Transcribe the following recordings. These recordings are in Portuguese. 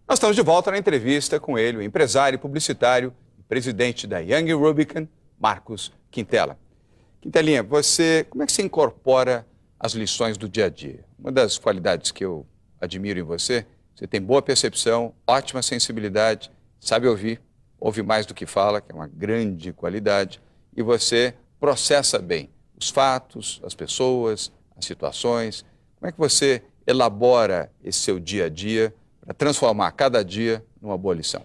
Nós estamos de volta na entrevista com ele, o empresário, publicitário e presidente da Young Rubicon, Marcos Quintela. Quintelinha, como é que você incorpora as lições do dia a dia? Uma das qualidades que eu admiro em você tem boa percepção, ótima sensibilidade, sabe ouvir, ouve mais do que fala, que é uma grande qualidade, e você processa bem os fatos, as pessoas, as situações. Como é que você elabora esse seu dia a dia para transformar cada dia numa boa lição?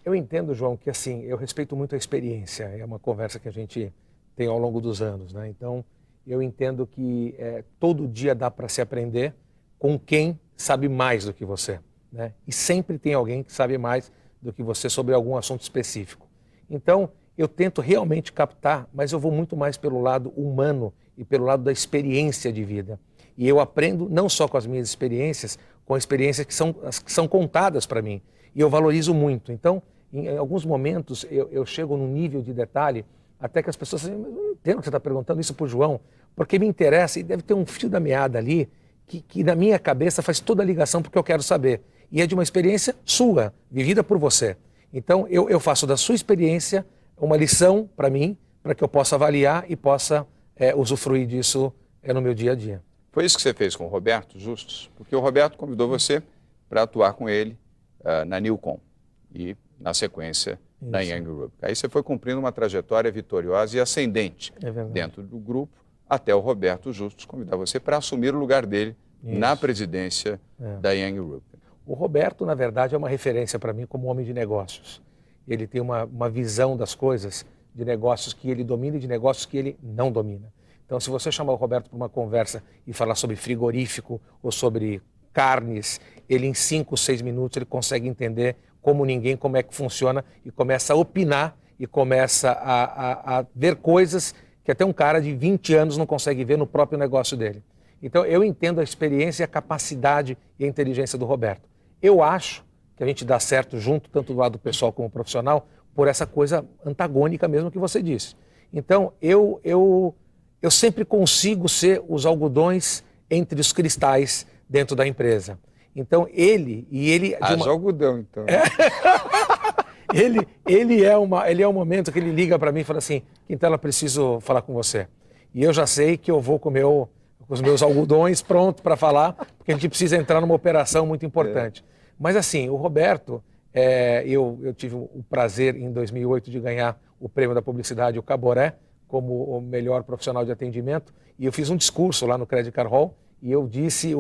Eu entendo, João, que assim, eu respeito muito a experiência, é uma conversa que a gente tem ao longo dos anos, né? Então, eu entendo que todo dia dá para se aprender com quem sabe mais do que você, né? E sempre tem alguém que sabe mais do que você sobre algum assunto específico. Então, eu tento realmente captar, mas eu vou muito mais pelo lado humano e pelo lado da experiência de vida. E eu aprendo não só com as minhas experiências, com experiências que são contadas para mim. E eu valorizo muito. Então, em alguns momentos, eu chego num nível de detalhe, até que as pessoas dizem, eu não entendo que você está perguntando isso para o João, porque me interessa e deve ter um fio da meada ali, que na minha cabeça faz toda a ligação porque eu quero saber. E é de uma experiência sua, vivida por você. Então, eu faço da sua experiência uma lição para mim, para que eu possa avaliar e possa usufruir disso no meu dia a dia. Foi isso que você fez com o Roberto Justus? Porque o Roberto convidou você para atuar com ele na Newcom e, na sequência, na Young Rubicon. Aí você foi cumprindo uma trajetória vitoriosa e ascendente dentro do grupo, até o Roberto Justus convidar você para assumir o lugar dele na presidência da Young Rubicon. O Roberto, na verdade, é uma referência para mim como homem de negócios. Ele tem uma visão das coisas, de negócios que ele domina e de negócios que ele não domina. Então, se você chamar o Roberto para uma conversa e falar sobre frigorífico ou sobre carnes, ele em 5, 6 minutos ele consegue entender como ninguém, como é que funciona e começa a opinar e começa a ver coisas que até um cara de 20 anos não consegue ver no próprio negócio dele. Então, eu entendo a experiência, a capacidade e a inteligência do Roberto. Eu acho que a gente dá certo junto, tanto do lado pessoal como profissional, por essa coisa antagônica mesmo que você disse. Então, eu sempre consigo ser os algodões entre os cristais dentro da empresa. Então, ele... algodão, então. Ele é um momento que ele liga para mim e fala assim, Quintela, preciso falar com você. E eu já sei que eu vou com os meus algodões pronto para falar, porque a gente precisa entrar numa operação muito importante. Mas assim, o Roberto, eu tive o prazer em 2008 de ganhar o prêmio da publicidade, o Caboré, como o melhor profissional de atendimento, e eu fiz um discurso lá no Credit Card Hall, e eu disse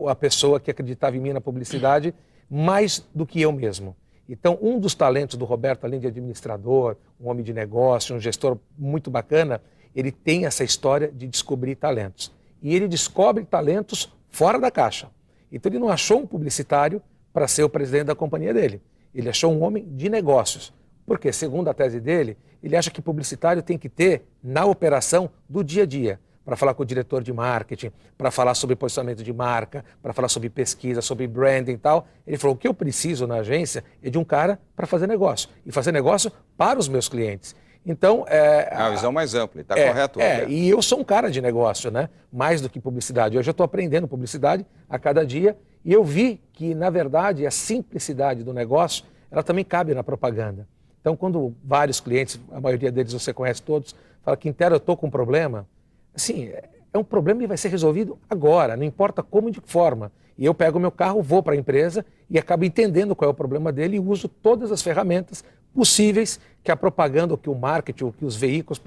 a pessoa que acreditava em mim na publicidade mais do que eu mesmo. Então, um dos talentos do Roberto, além de administrador, um homem de negócio, um gestor muito bacana, ele tem essa história de descobrir talentos. E ele descobre talentos fora da caixa. Então, ele não achou um publicitário para ser o presidente da companhia dele. Ele achou um homem de negócios. Porque, segundo a tese dele, ele acha que publicitário tem que ter na operação do dia a dia, para falar com o diretor de marketing, para falar sobre posicionamento de marca, para falar sobre pesquisa, sobre branding e tal. Ele falou, o que eu preciso na agência é de um cara para fazer negócio, e fazer negócio para os meus clientes. Então, é uma visão mais ampla, está correto. E eu sou um cara de negócio, né? Mais do que publicidade. Hoje eu estou aprendendo publicidade a cada dia, e eu vi que, na verdade, a simplicidade do negócio, ela também cabe na propaganda. Então, quando vários clientes, a maioria deles você conhece todos, fala, Quintela, eu estou com um problema, assim, é um problema que vai ser resolvido agora, não importa como e de que forma. E eu pego o meu carro, vou para a empresa e acabo entendendo qual é o problema dele e uso todas as ferramentas possíveis que a propaganda, ou que o marketing, ou que os veículos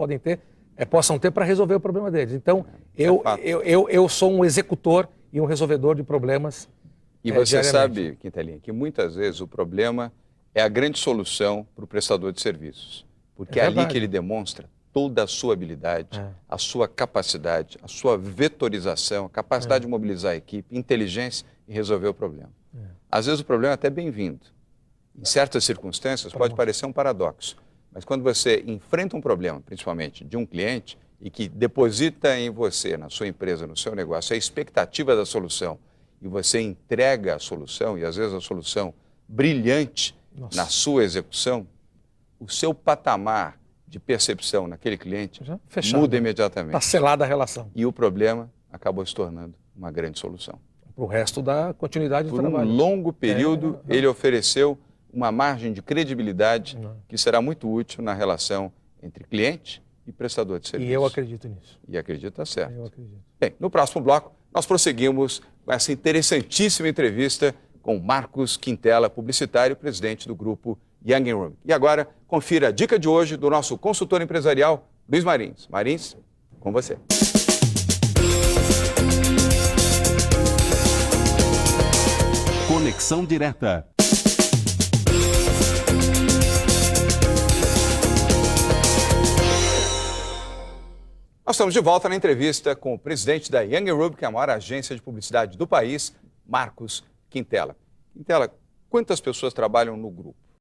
possam ter para resolver o problema deles. Então, eu sou um executor e um resolvedor de problemas. E você sabe, Quintelinha, que muitas vezes o problema é a grande solução para o prestador de serviços. Porque é ali que ele demonstra toda a sua habilidade, a sua capacidade, a sua vetorização, a capacidade de mobilizar a equipe, inteligência e resolver o problema. Às vezes o problema é até bem-vindo. Em certas circunstâncias pode parecer um paradoxo, mas quando você enfrenta um problema, principalmente de um cliente, e que deposita em você, na sua empresa, no seu negócio, a expectativa da solução, e você entrega a solução, e às vezes a solução brilhante na sua execução, o seu patamar de percepção naquele cliente muda imediatamente. Está selada a relação. E o problema acabou se tornando uma grande solução. o resto da continuidade do Por trabalho. Um longo período, ele ofereceu uma margem de credibilidade que será muito útil na relação entre cliente e prestador de serviço. E eu acredito nisso. E acredita certo. Eu acredito. Bem, no próximo bloco, nós prosseguimos com essa interessantíssima entrevista com Marcos Quintela, publicitário e presidente do grupo Young & Rubin. E agora, confira a dica de hoje do nosso consultor empresarial, Luiz Marins. Marins, com você. Conexão Direta. Nós estamos de volta na entrevista com o presidente da Young & Rubin, que é a maior agência de publicidade do país, Marcos Quintela. Quintela, quantas pessoas trabalham no grupo?